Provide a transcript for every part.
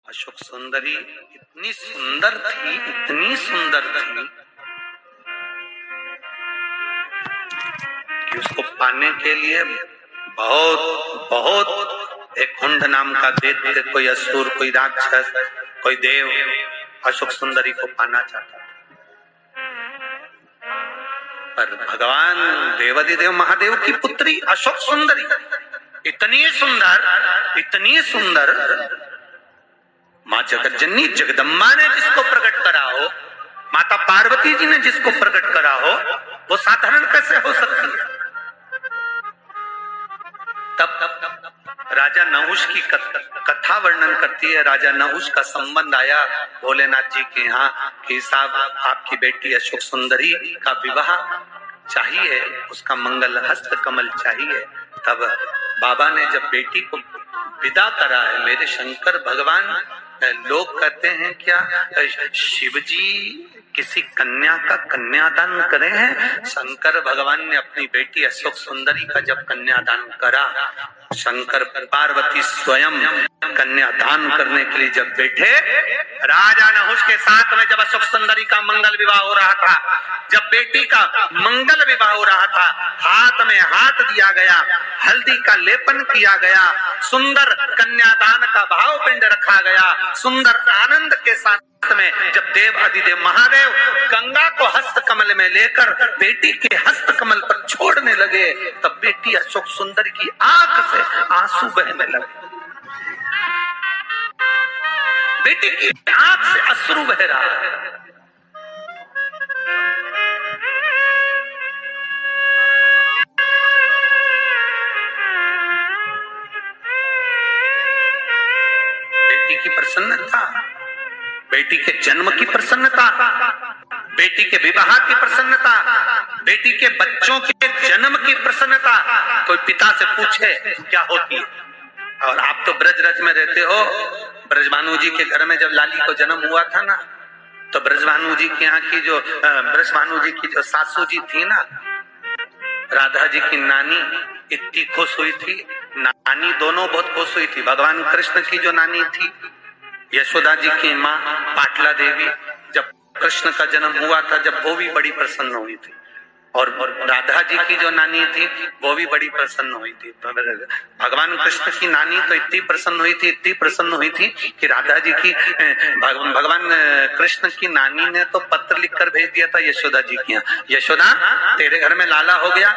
अशोक सुंदरी इतनी सुंदर थी, इतनी सुंदर थी कि उसको पाने के लिए बहुत बहुत एक हुंड नाम का दैत्य, कोई असुर, कोई राक्षस, कोई देव अशोक सुंदरी को पाना चाहता था। पर भगवान देवाधिदेव महादेव की पुत्री अशोक सुंदरी इतनी सुंदर, इतनी सुंदर, माँ जगतजननी जगदम्बा ने जिसको प्रकट करा हो, माता पार्वती जी ने जिसको प्रकट करा हो, वो साधारण कैसे हो सकती है? तब राजा नहुष की कथा वर्णन करती है। राजा नहुष का संबंध आया भोलेनाथ जी के यहाँ कि साहब आपकी बेटी अशोक सुंदरी का विवाह चाहिए, उसका मंगल हस्त कमल चाहिए। तब बाबा ने जब बेटी को विदा करा है, मेरे शंकर भगवान, लोग कहते हैं क्या शिव जी किसी कन्या का कन्यादान करे हैं? शंकर भगवान ने अपनी बेटी अशोक सुंदरी का जब कन्यादान करा, शंकर पार्वती स्वयं कन्यादान करने के लिए जब बैठे, राजा नहुष के साथ में जब अशोक सुंदरी का मंगल विवाह हो रहा था, जब बेटी का मंगल विवाह हो रहा था, हाथ में हाथ दिया गया, हल्दी का लेपन किया गया, सुंदर कन्यादान का भाव पिंड रखा गया, सुंदर आनंद के साथ में जब देव अधिदेव महादेव गंगा को हस्त कमल में लेकर बेटी के हस्त कमल पर छोड़ने लगे, तब बेटी अशोक सुंदरी की आंख से आंसू बहने लगे। बेटी की आंख से अश्रु बह रहा है। बेटी की प्रसन्नता, बेटी के जन्म की प्रसन्नता, बेटी के विवाह की प्रसन्नता, बेटी के बच्चों के जन्म की प्रसन्नता कोई पिता से पूछे क्या होती है? और आप तो ब्रजरज में रहते हो, ब्रजभानु जी के घर में जब लाली को जन्म हुआ था ना, तो ब्रजभानु जी के यहाँ की जो ब्रजभानु जी की जो सासू जी थी ना, राधा जी की नानी, इतनी खुश हुई थी। नानी दोनों बहुत खुश हुई थी। भगवान कृष्ण की जो नानी थी यशोदा जी की माँ पाटला देवी, जब कृष्ण का जन्म हुआ था, जब वो भी बड़ी प्रसन्न हुई थी, और राधा जी की जो नानी थी वो भी बड़ी प्रसन्न हुई थी। भगवान कृष्ण की नानी तो इतनी प्रसन्न हुई थी, इतनी प्रसन्न हुई थी कि राधा जी की भगवान कृष्ण की नानी ने तो पत्र लिखकर भेज दिया था यशोदा जी के यहाँ, यशोदा तेरे घर में लाला हो गया,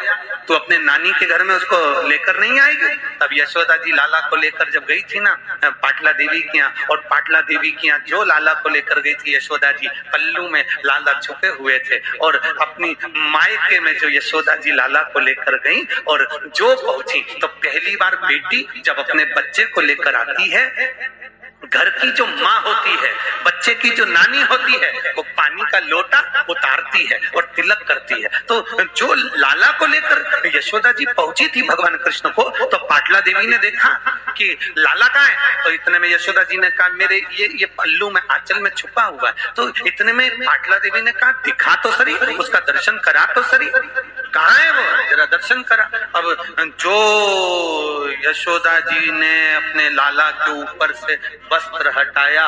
तू अपने नानी के घर में उसको लेकर नहीं आएगी? तब यशोदा जी लाला को लेकर जब गई थी ना पाटला देवी के यहाँ, और पाटला देवी के यहाँ जो लाला को लेकर गई थी यशोदा जी, पल्लू में लाला छुपे हुए थे, और अपनी मायके में जो यशोदा जी लाला को लेकर गई, और जो पहुंची तो पहली बार बेटी जब अपने बच्चे को लेकर आती है, घर की जो माँ होती है, बच्चे की जो नानी होती है, वो पानी का लोटा उतारती है और तिलक करती है। तो जो लाला को लेकर यशोदा जी पहुंची थी भगवान कृष्ण को, तो पाटला देवी ने देखा कि लाला कहाँ है, तो इतने में यशोदा जी ने कहा मेरे ये पल्लू में आंचल में छुपा हुआ है। तो इतने में पाटला देवी ने कहा दिखा तो सही, उसका दर्शन करा तो सही, कहाँ है वो, जरा दर्शन करा। अब जो यशोदा जी ने अपने लाला के ऊपर से वस्त्र हटाया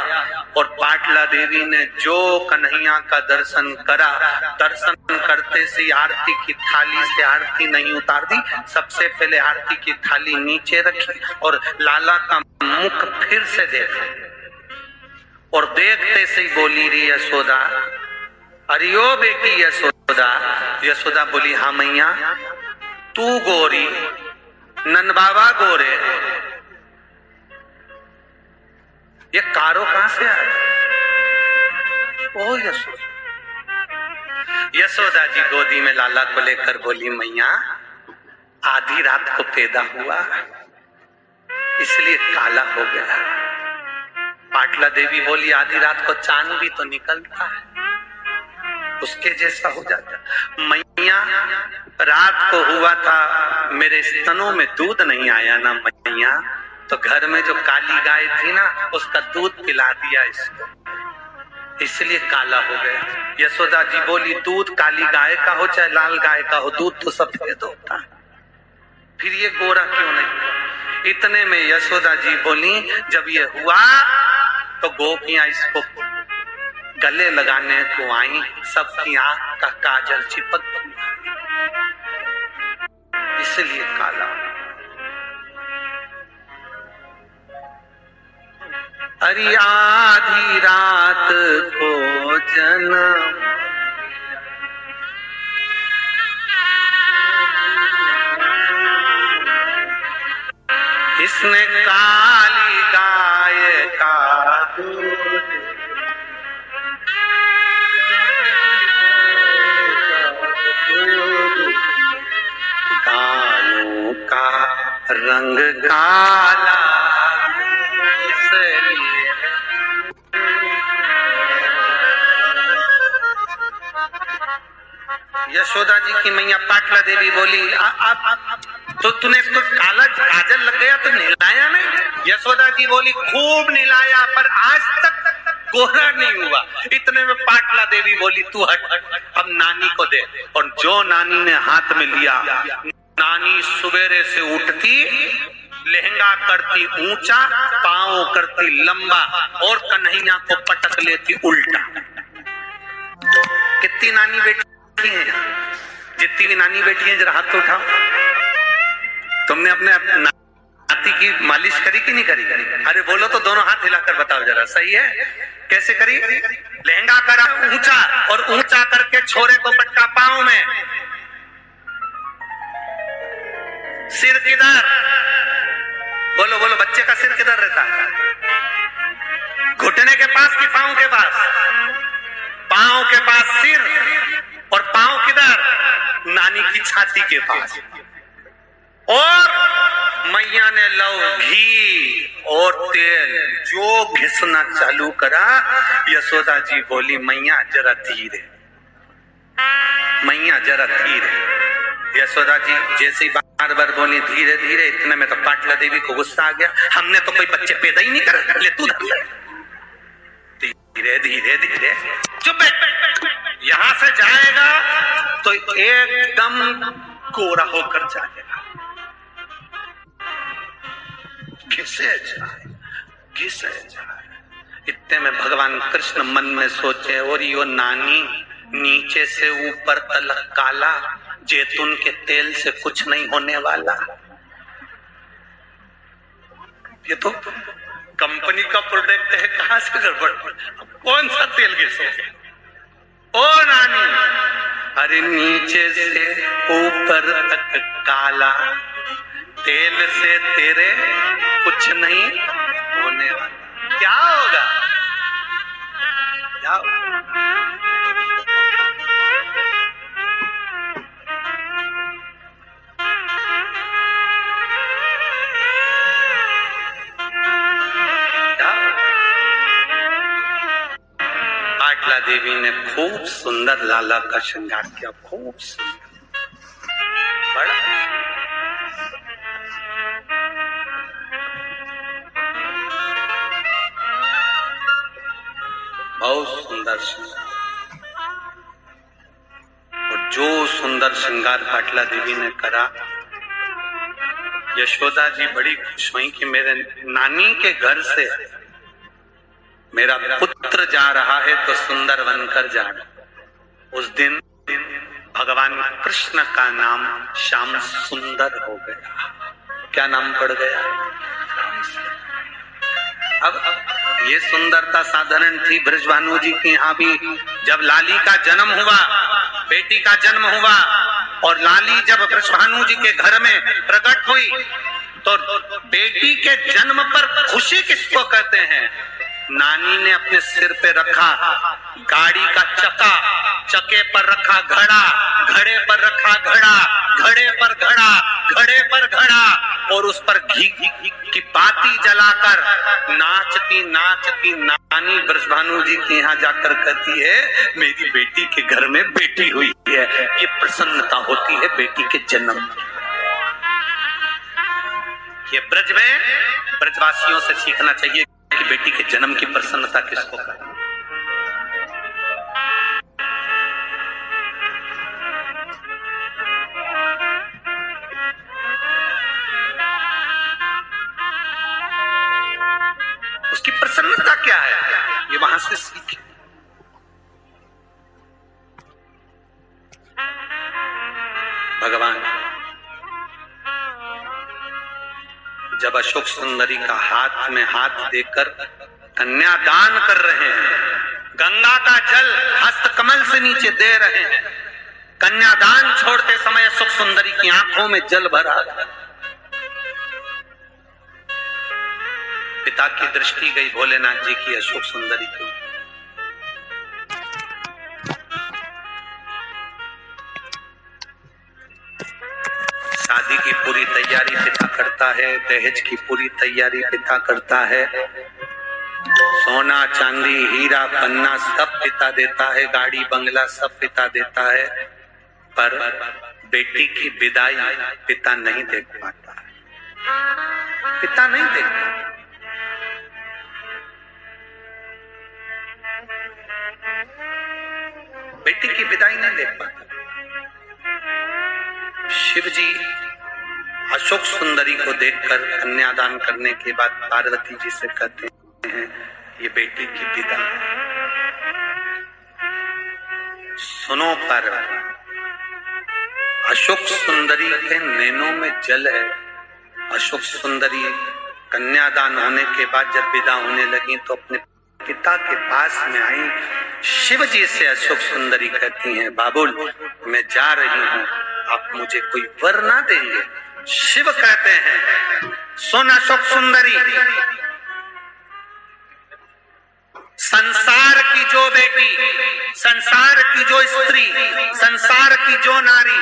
और पाटला देवी ने जो कन्हैया का दर्शन करा, दर्शन करते से आरती की थाली से आरती नहीं उतार दी, सबसे पहले आरती की थाली नीचे रखी और लाला का मुख फिर से देखा, और देखते से ही बोली रे यशोदा, अरे ओ बेटी यशोदा। यशोदा बोली हाँ मैया, तू गोरी, नंद बाबा गोरे, ये कारो कहां से आया? ओ यशोदा। यशोदा जी गोदी में लाला को लेकर बोली मैया आधी रात को पैदा हुआ इसलिए काला हो गया। पाटला देवी बोली आधी रात को चांद भी तो निकलता है, उसके जैसा हो जाता। मैया रात को हुआ था, मेरे स्तनों में दूध नहीं आया ना मैया, तो घर में जो काली गाय थी ना उसका दूध पिला दिया इसको, इसलिए काला हो गया। यशोदा जी बोली दूध काली गाय का हो चाहे लाल गाय का हो, दूध तो सफेद होता है, फिर ये गोरा क्यों नहीं? इतने में यशोदा जी बोली जब ये हुआ गोपियां इसको गले लगाने को आई, सबकी आंख का काजल चिपक गया, इसलिए काला। अरे आधी रात को जन्म इसने काली गाय का दूध, गायों का रंग काला, इसलिए यशोदा जी की मैया पाटला देवी बोली, तो तूने इसको काला काजल लग गया तो नहलाया नहीं? यशोदा जी बोली, खूब नहलाया पर आज तक गोरा नहीं हुआ। इतने में पाटला देवी बोली, तू हट, अब नानी को दे। और जो नानी ने हाथ में लिया, नानी सवेरे से उठती, लहंगा करती ऊंचा, पांव करती लंबा और कन्हैया को पटक लेती उल्टा। कितनी नानी बेटी है यहाँ? जितनी भी नानी बेटी है जरा हाथ तो उठाओ। तुमने अपने नाती की मालिश करी कि नहीं करी? अरे बोलो तो दोनों हाथ हिलाकर बताओ जरा, सही है? कैसे करी? लहंगा करा ऊंचा और ऊंचा करके छोरे को पटका पांव में, सिर किधर? बोलो बोलो, बच्चे का सिर किधर रहता है? घुटने के पास कि पांव के पास? पांव के पास सिर, और पांव किधर? नानी की छाती के पास। और मैया ने लव, घी और तेल जो घिसना चालू करा, यशोदा जी बोली, मैया जरा धीरे, मैया जरा धीरे। यशोदा जी जैसे बार बार बोली धीरे धीरे, इतने में तो पाटला देवी को गुस्सा आ गया, हमने तो कोई बच्चे पैदा ही नहीं करे, ले तू धर ले। धीरे धीरे धीरे, चुप बैठ, यहां से जाएगा तो एकदम गोरा होकर जाएगा। घिसे जाए, घिसे जाए। इतने में भगवान कृष्ण मन में सोचे, और यो नानी नीचे से ऊपर तलक काला, जैतून के तेल से कुछ नहीं होने वाला। ये तो कंपनी का प्रोडक्ट है, कहां से गड़बड़? कौन सा तेल घिसे? ओ नानी, अरे नीचे से ऊपर तक काला, तेल से तेरे कुछ नहीं होने वाला। क्या होगा? क्या होगा? पाटला देवी ने खूब सुंदर लाला का श्रृंगार किया, खूब सुंदर, बड़ा बहुत सुंदर श्रृंगार। और जो सुंदर श्रृंगार पाटला देवी ने करा, यशोदा जी बड़ी खुश हुई कि मेरे नानी के घर से मेरा पुत्र जा रहा है तो सुंदर बनकर जाना। उस दिन भगवान कृष्ण का नाम श्याम सुंदर हो गया। क्या नाम पड़ गया? अब ये सुंदरता साधारण थी ब्रजभानु जी के यहाँ भी। जब लाली का जन्म हुआ, बेटी का जन्म हुआ, और लाली जब ब्रजभानु जी के घर में प्रकट हुई, तो बेटी के जन्म पर खुशी किसको कहते हैं? नानी ने अपने सिर पे रखा गाड़ी का चक्का, चक्के पर रखा घड़ा, घड़े पर रखा घड़ा, घड़े पर घड़ा, घड़े पर घड़ा, और उस पर घी की बाती जलाकर नाचती नाचती नानी ब्रजभानु जी के यहाँ जाकर कहती है, मेरी बेटी के घर में बेटी हुई है। ये प्रसन्नता होती है बेटी के जन्म। ये ब्रज में ब्रजवासियों से सीखना चाहिए कि बेटी के जन्म की प्रसन्नता किसको करें। उसकी प्रसन्नता क्या क्या है, ये वहां से सीखे। भगवान जब अशोक सुंदरी का हाथ में हाथ देकर कन्यादान कर रहे हैं, गंगा का जल हस्त कमल से नीचे दे रहे हैं, कन्यादान छोड़ते समय अशोक सुंदरी की आंखों में जल भरा। पिता की दृष्टि गई भोलेनाथ जी की अशोक सुंदरी को। शादी की पूरी तैयारी पिता करता है, दहेज की पूरी तैयारी पिता करता है, सोना चांदी हीरा पन्ना सब पिता देता है, गाड़ी बंगला सब पिता देता है, पर बेटी की विदाई पिता नहीं देख पाता, पिता नहीं देख पाता। बेटी की विदाई नहीं देख पाता। शिव जी अशोक सुंदरी को देखकर कन्यादान करने के बाद पार्वती जी से कहते हैं, ये बेटी की विदा सुनो। पर अशोक सुंदरी के नैनों में जल है। अशोक सुंदरी कन्यादान होने के बाद जब विदा होने लगी तो अपने पिता के पास में आई। शिव जी से अशोक सुंदरी कहती हैं, बाबुल मैं जा रही हूं, आप मुझे कोई वर ना देंगे? शिव कहते हैं, सुन अशोक सुंदरी, संसार की जो बेटी, संसार की जो स्त्री, संसार की जो नारी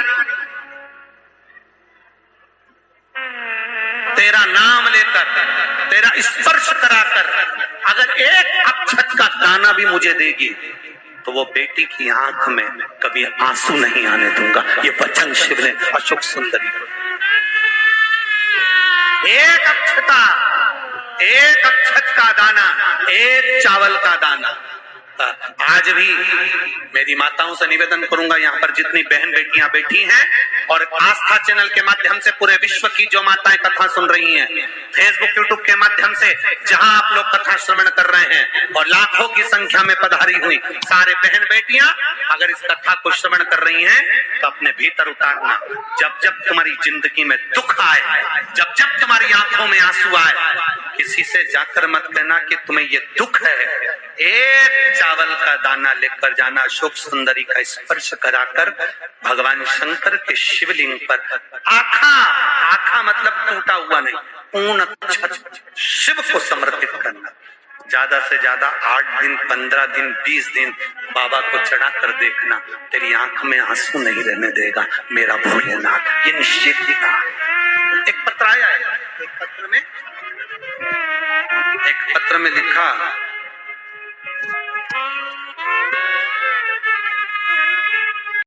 तेरा नाम लेकर, तेरा स्पर्श कराकर अगर एक अक्षत का दाना भी मुझे देगी तो वो बेटी की आंख में कभी आंसू नहीं आने दूंगा। ये वचन शिव ने अशोक सुंदरी को। एक अक्षता, एक अक्षत का दाना, एक चावल का दाना। आज भी मेरी माताओं से निवेदन करूंगा, यहाँ पर जितनी बहन बेटियां बैठी हैं और आस्था चैनल के माध्यम से पूरे विश्व की जो माताएं कथा सुन रही हैं, फेसबुक यूट्यूब के माध्यम से जहां आप लोग कथा श्रवण कर रहे हैं और लाखों की संख्या में पधारी हुई सारे बहन बेटियां अगर इस कथा को श्रवण कर रही हैं तो अपने भीतर उतारना। जब जब तुम्हारी जिंदगी में दुख आए, जब जब तुम्हारी आंखों में आंसू आए, किसी से जाकर मत कहना कि तुम्हें ये दुख है। एक चावल का दाना लेकर जाना, अशोक सुंदरी का स्पर्श कराकर भगवान शंकर के शिवलिंग पर आखा मतलब टूटा हुआ नहीं, पूर्ण शिव को समर्पित करना। ज्यादा से ज्यादा 8 दिन, 15 दिन, 20 दिन बाबा को चढ़ा कर देखना, तेरी आंख में आंसू नहीं रहने देगा मेरा भोलेनाथ। ये निश्चित ही था। एक पत्र आया है, एक पत्र में लिखा